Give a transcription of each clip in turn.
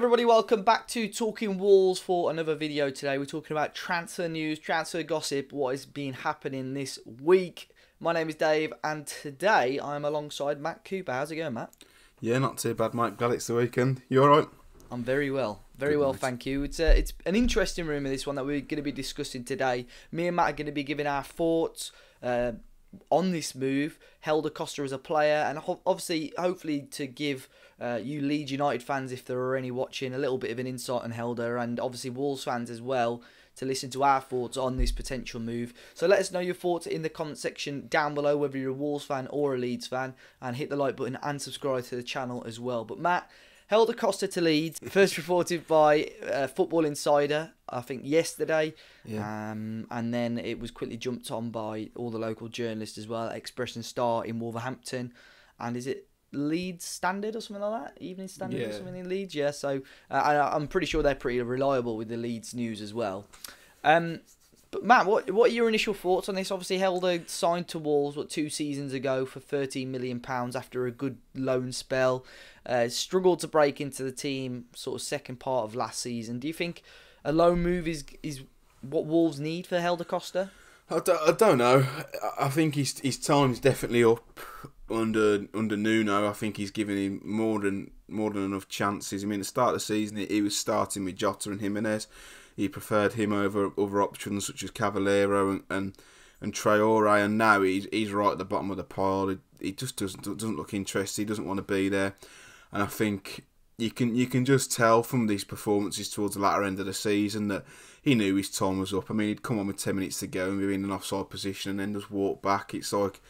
everybody, welcome back to Talking Wolves for another video today. We're talking about transfer news, transfer gossip, what has been happening this week. My name is Dave and today I'm alongside Matt Cooper. How's it going, Matt? Yeah, not too bad, mate. Glad it's the weekend. You alright? I'm very well. Very Good well, night. thank you. It's an interesting rumour, this one, that we're going to be discussing today. Me and Matt are going to be giving our thoughts on this move. Helder Costa as a player, and obviously, hopefully to give you Leeds United fans, if there are any watching, a little bit of an insight on Helder, and obviously Wolves fans as well, to listen to our thoughts on this potential move. So let us know your thoughts in the comment section down below, whether you're a Wolves fan or a Leeds fan, and hit the like button and subscribe to the channel as well. But Matt, Helder Costa to Leeds, first reported by Football Insider, I think yesterday, and then it was quickly jumped on by all the local journalists as well, Express Star in Wolverhampton, and is it Leeds Standard or something like that? Evening Standard or something in Leeds, yeah. So I'm pretty sure they're pretty reliable with the Leeds news as well. But Matt, what are your initial thoughts on this? Obviously, Helder signed to Wolves 2 seasons ago for £13 million after a good loan spell. Struggled to break into the team sort of second part of last season. Do you think a loan move is what Wolves need for Helder Costa? I don't know. I think his time's definitely up under Nuno. I think he's giving him more than enough chances. I mean, at the start of the season, he was starting with Jota and Jimenez. He preferred him over other options such as Cavaleiro and Traore, and now he's right at the bottom of the pile. He just doesn't look interested. He doesn't want to be there, and I think you can just tell from these performances towards the latter end of the season that he knew his time was up. I mean, he'd come on with 10 minutes to go and be in an offside position and then just walk back. It's like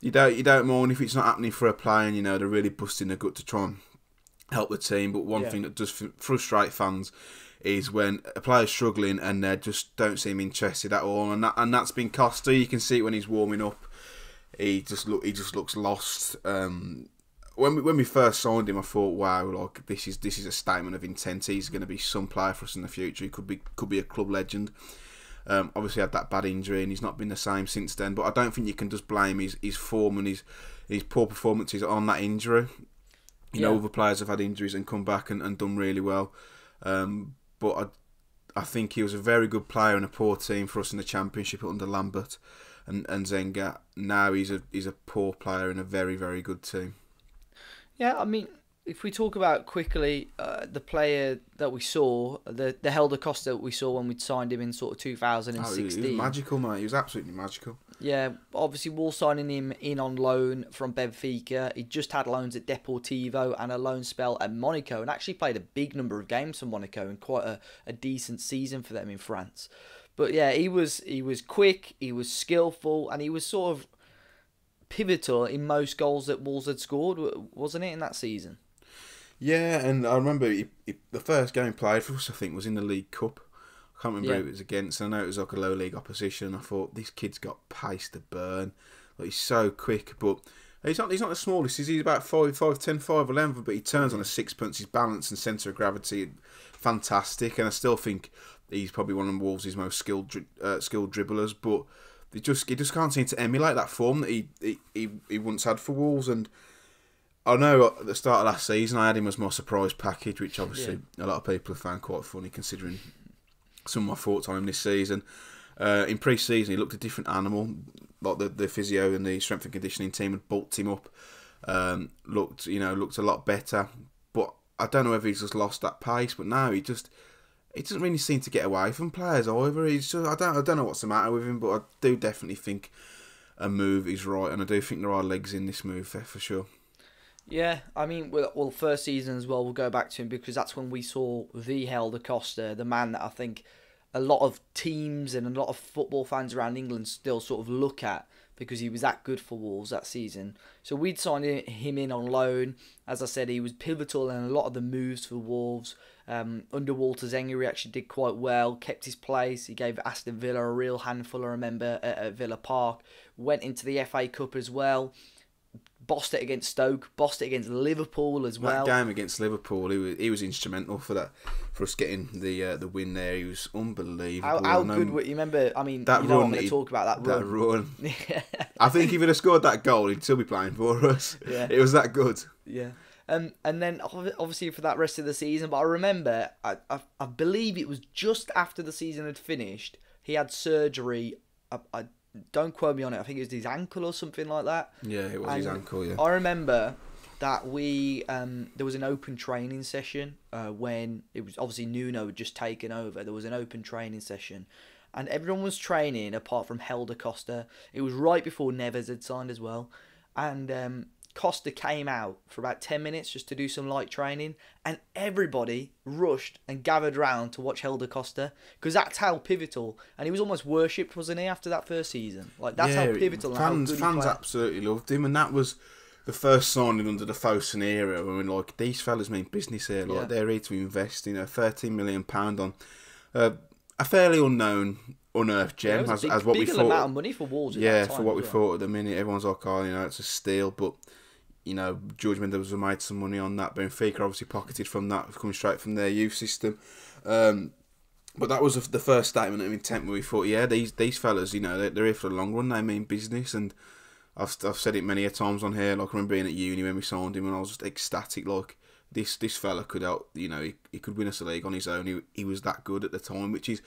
you don't mind if it's not happening for a player, and they're really busting their gut to try and help the team. But one thing that does frustrate fans is when a player's struggling and they just don't seem interested at all, and that's been Costa. You can see it when he's warming up. He just looks lost. When we first signed him, I thought, wow, like this is a statement of intent. He's going to be some player for us in the future. He could be a club legend. Obviously had that bad injury and he's not been the same since then. But I don't think you can just blame his form and his poor performances on that injury. Other players have had injuries and come back and done really well. But I think he was a very good player in a poor team for us in the Championship under Lambert and Zenga. Now he's a poor player in a very, very good team. Yeah, I mean, if we talk about quickly the player that we saw, the Helder Costa that we saw when we'd signed him in sort of 2016. He was magical, mate. He was absolutely magical. Yeah, obviously Wolves signing him in on loan from Benfica. He just had loans at Deportivo and a loan spell at Monaco, and actually played a big number of games for Monaco and quite a decent season for them in France. But yeah, he was quick, he was skillful, and he was sort of pivotal in most goals that Wolves had scored, wasn't it, in that season? Yeah, and I remember the first game he played for us, I think, was in the League Cup. I can't remember who it was against. I know it was like a low league opposition. I thought, this kid's got pace to burn. Like, he's so quick, but he's not the smallest. He's about 5'10", 5'11", but he turns on a sixpence. His balance and centre of gravity, fantastic. And I still think he's probably one of Wolves' most skilled dribblers. But he just can't seem to emulate that form that he once had for Wolves. And I know at the start of last season I had him as my surprise package, which obviously a lot of people have found quite funny considering some of my thoughts on him this season. In pre-season, he looked a different animal. Like the physio and the strength and conditioning team had bulked him up. Looked a lot better. But I don't know if he's just lost that pace. But now he doesn't really seem to get away from players either. I don't know what's the matter with him. But I do definitely think a move is right, and I do think there are legs in this move for sure. Yeah, I mean, well, first season as well, we'll go back to him because that's when we saw the Helder Costa, the man that I think a lot of teams and a lot of football fans around England still sort of look at because he was that good for Wolves that season. So we'd signed him in on loan. As I said, he was pivotal in a lot of the moves for Wolves. Under Walter Zenga, he actually did quite well, kept his place. He gave Aston Villa a real handful, I remember, at Villa Park. Went into the FA Cup as well. Bossed it against Stoke, bossed it against Liverpool as well. That game against Liverpool, he was instrumental for us getting the win there. He was unbelievable. How good were you? Remember, I mean, that you know run, I'm going to talk about that run. I think if he'd have scored that goal, he'd still be playing for us. Yeah. It was that good. Yeah. And then obviously for that rest of the season. But I remember, I believe it was just after the season had finished, he had surgery. I don't quote me on it. I think it was his ankle or something like that. Yeah, it was his ankle. Yeah. I remember that there was an open training session when it was obviously Nuno had just taken over. There was an open training session, and everyone was training apart from Helder Costa. It was right before Neves had signed as well, and Costa came out for about 10 minutes just to do some light training, and everybody rushed and gathered round to watch Helder Costa because that's how pivotal, and he was almost worshipped, wasn't he, after that first season? Like that's how pivotal. Fans absolutely loved him, and that was the first signing under the Fosun era. I mean, like, these fellas mean business here. Like, they're here to invest, £13 million on a fairly unearthed gem, as what we thought. Amount of money for Wolves. For what we thought at the minute. Everyone's like, oh, it's a steal, but George Mendes made some money on that. Benfica obviously pocketed from that, coming straight from their youth system. But that was the first statement of intent where we thought, these fellas, they're here for the long run. They mean business, and I've said it many a times on here. Like, I remember being at uni when we signed him, and I was just ecstatic. Like, this fella could help. He could win us a league on his own. He was that good at the time, which is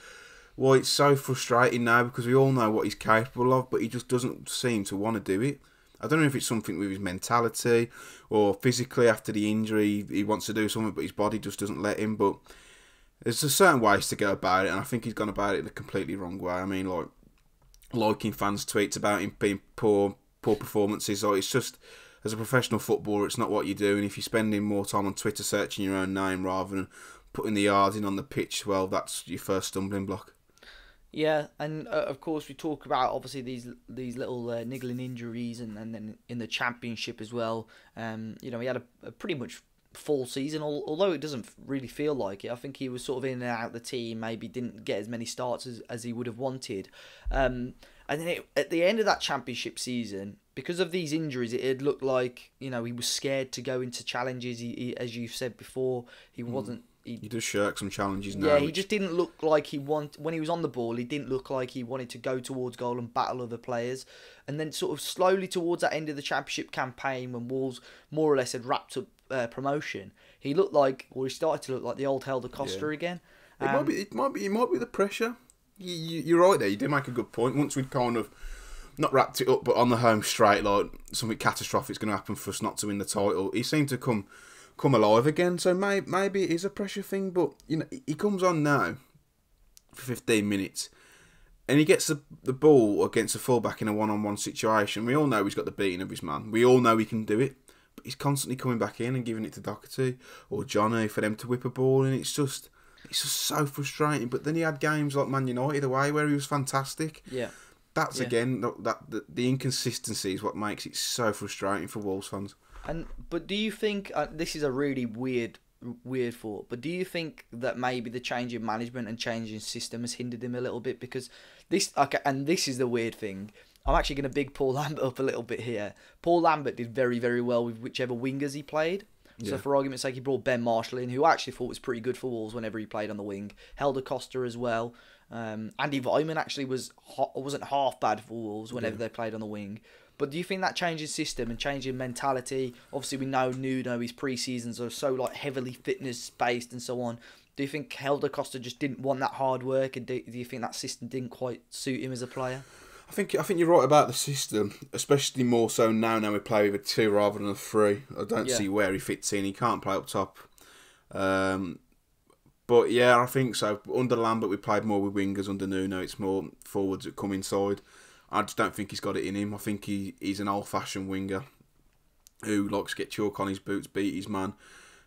why it's so frustrating now, because we all know what he's capable of, but he just doesn't seem to want to do it. I don't know if it's something with his mentality or physically after the injury he wants to do something, but his body just doesn't let him. But there's a certain ways to go about it, and I think he's gone about it the completely wrong way. I mean, like, liking fans' tweets about him being poor performances. Like, it's just, as a professional footballer, it's not what you do. And if you're spending more time on Twitter searching your own name rather than putting the yards in on the pitch, well, that's your first stumbling block. Yeah, and of course we talk about obviously these little niggling injuries, and then in the Championship as well. He had a pretty much full season, although it doesn't really feel like it. I think he was sort of in and out of the team, maybe didn't get as many starts as he would have wanted. And then at the end of that Championship season, because of these injuries, it looked like he was scared to go into challenges. He as you've said before, he wasn't. He does shirk some challenges now. Yeah, he just didn't look like when he was on the ball, he didn't look like he wanted to go towards goal and battle other players. And then sort of slowly towards that end of the Championship campaign, when Wolves more or less had wrapped up promotion, he started to look like the old Helder Costa again. It might be the pressure. You're right there. You did make a good point. Once we'd kind of not wrapped it up, but on the home straight, like something catastrophic is going to happen for us not to win the title, he seemed to come alive again. So maybe it is a pressure thing, but he comes on now for 15 minutes and he gets the ball against a fullback in a one-on-one situation. We all know he's got the beating of his man. We all know he can do it, but he's constantly coming back in and giving it to Doherty or Johnny for them to whip a ball, and it's just so frustrating. But then he had games like Man United away where he was fantastic. Yeah. That's again the inconsistency is what makes it so frustrating for Wolves fans. But do you think this is a really weird thought? But do you think that maybe the change in management and change in system has hindered him a little bit? Because this is the weird thing. I'm actually going to big Paul Lambert up a little bit here. Paul Lambert did very, very well with whichever wingers he played. Yeah. So for argument's sake, he brought Ben Marshall in, who I actually thought was pretty good for Wolves whenever he played on the wing. Helder Costa as well. Andy Weimann actually wasn't half bad for Wolves whenever they played on the wing. But do you think that change in system and change in mentality, obviously we know Nuno, his pre-seasons are so heavily fitness-based and so on, do you think Helder Costa just didn't want that hard work, and do you think that system didn't quite suit him as a player? I think you're right about the system, especially more so now we play with a 2 rather than a 3. I don't see where he fits in. He can't play up top. But yeah, I think so. Under Lambert, we played more with wingers. Under Nuno, it's more forwards that come inside. I just don't think he's got it in him. I think he's an old-fashioned winger who likes to get chalk on his boots, beat his man,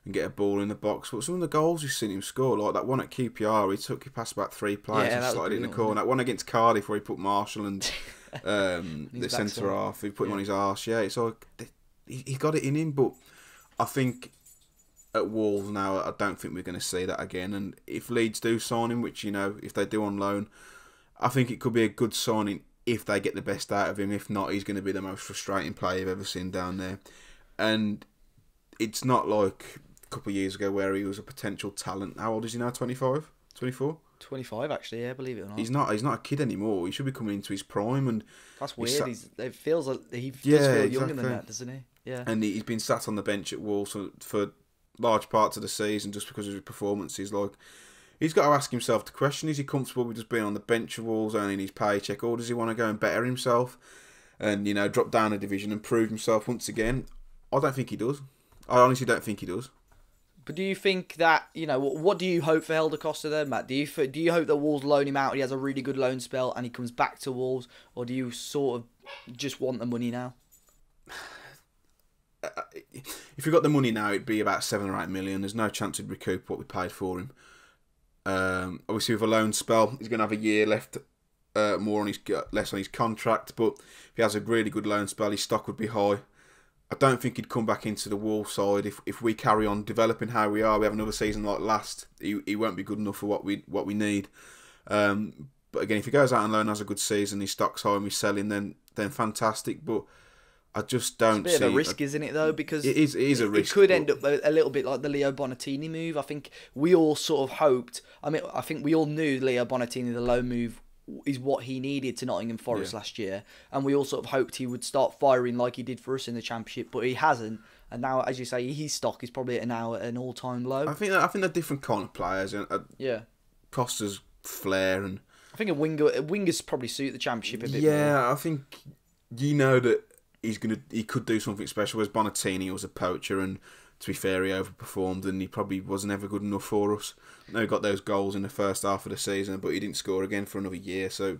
and get a ball in the box. But some of the goals we've seen him score, like that one at QPR, he passed about 3 players and slotted it in the corner. That one against Cardiff where he put Marshall and the centre half, he put him on his arse. Yeah, it's like he's got it in him, but I think at Wolves now, I don't think we're going to see that again. And if Leeds do sign him, which, if they do on loan, I think it could be a good signing if they get the best out of him. If not, he's going to be the most frustrating player I've ever seen down there. And it's not like a couple of years ago where he was a potential talent. How old is he now? 25? 24? 25 actually, yeah, believe it or not. He's not a kid anymore. He should be coming into his prime, and That's weird. It feels like he does Yeah, feel younger than exactly. that, doesn't he? Yeah. and he's been sat on the bench at Wolves for large parts of the season just because of his performances. Like, he's got to ask himself the question: is he comfortable with just being on the bench of Wolves, earning his paycheck, or does he want to go and better himself and drop down a division and prove himself once again? I don't think he does. I honestly don't think he does. But do you think that, what do you hope for Helder Costa then, Matt? Do you hope that Wolves loan him out, he has a really good loan spell and he comes back to Wolves, or do you sort of just want the money now? If we got the money now, it'd be about 7 or 8 million. There's no chance we'd recoup what we paid for him. Obviously, with a loan spell, he's going to have a year left, less on his contract. But if he has a really good loan spell, his stock would be high. I don't think he'd come back into the Wolves side if we carry on developing how we are. We have another season like last. He won't be good enough for what we need. But again, if he goes out on loan, has a good season, his stock's high, and we sell him, then fantastic. But I just don't see. It's a bit of a risk, isn't it, though? Because it is a risk. It could end up a little bit like the Leo Bonatini move. I think we all sort of hoped. I think we all knew Leo Bonatini, the loan move, is what he needed to Nottingham Forest last year, and we all sort of hoped he would start firing like he did for us in the Championship, but he hasn't. And now, as you say, his stock is probably now at an all-time low. I think they're different kind of players. Yeah, Costa's flair, and I think wingers probably suit the Championship a bit more. Yeah, I think that he could do something special. Whereas Bonatini was a poacher, and to be fair, he overperformed, and he probably was never good enough for us. I know he got those goals in the first half of the season, but he didn't score again for another year. So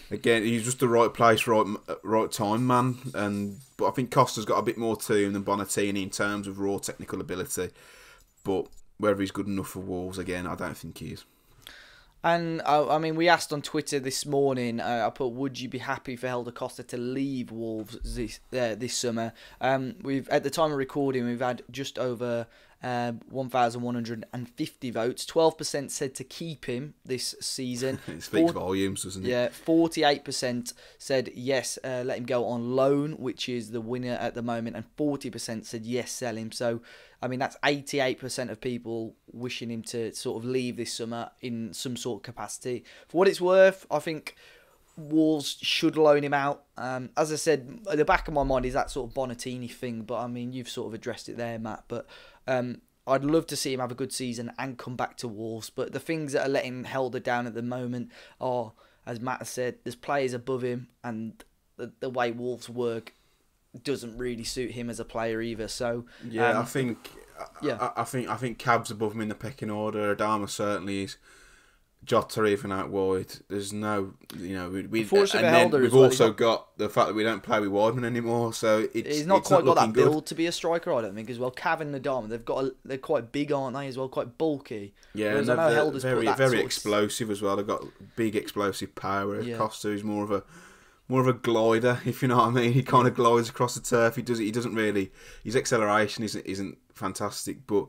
again, he's just the right place, right time, man. But I think Costa's got a bit more to him than Bonatini in terms of raw technical ability. But whether he's good enough for Wolves, again, I don't think he is. And I mean, we asked on Twitter this morning. I put, would you be happy for Helder Costa to leave Wolves this summer? We've at the time of recording, we've had just over 1,150 votes. 12% said to keep him this season. It speaks volumes, doesn't it? Yeah, 48% said yes, let him go on loan, which is the winner at the moment, and 40% said yes, sell him. So, I mean, that's 88% of people wishing him to sort of leave this summer in some sort of capacity. For what it's worth, I think Wolves should loan him out. As I said, at the back of my mind is that sort of Bonatini thing, but I mean, you've sort of addressed it there, Matt. But I'd love to see him have a good season and come back to Wolves. But the things that are letting Helder down at the moment are, as Matt said, there's players above him, and the way Wolves work doesn't really suit him as a player either. So yeah, I think Cab's above him in the pecking order. Adama certainly is. Jota even out wide. There's no, we've also got the fact that we don't play with Wideman anymore. So he's not quite got that build to be a striker, I don't think, as well. Cav and Adama, they're quite big, aren't they, as well? Quite bulky. Yeah, and they're very explosive as well. They've got big explosive power. Yeah. Costa is more of a glider, if you know what I mean. He kind of glides across the turf. He doesn't really. His acceleration isn't fantastic, but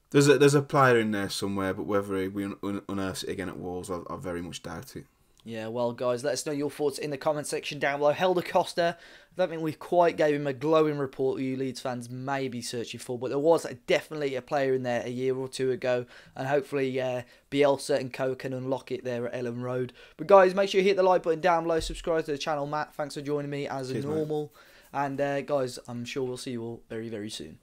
there's a player in there somewhere. But whether we unearth it again at Wolves, I very much doubt it. Yeah, well, guys, let us know your thoughts in the comment section down below. Helder Costa, I don't think we quite gave him a glowing report you Leeds fans may be searching for, but there was definitely a player in there a year or two ago, and hopefully Bielsa and co can unlock it there at Ellen Road. But guys, make sure you hit the like button down below, subscribe to the channel. Matt, thanks for joining me as normal. Mate. And guys, I'm sure we'll see you all very, very soon.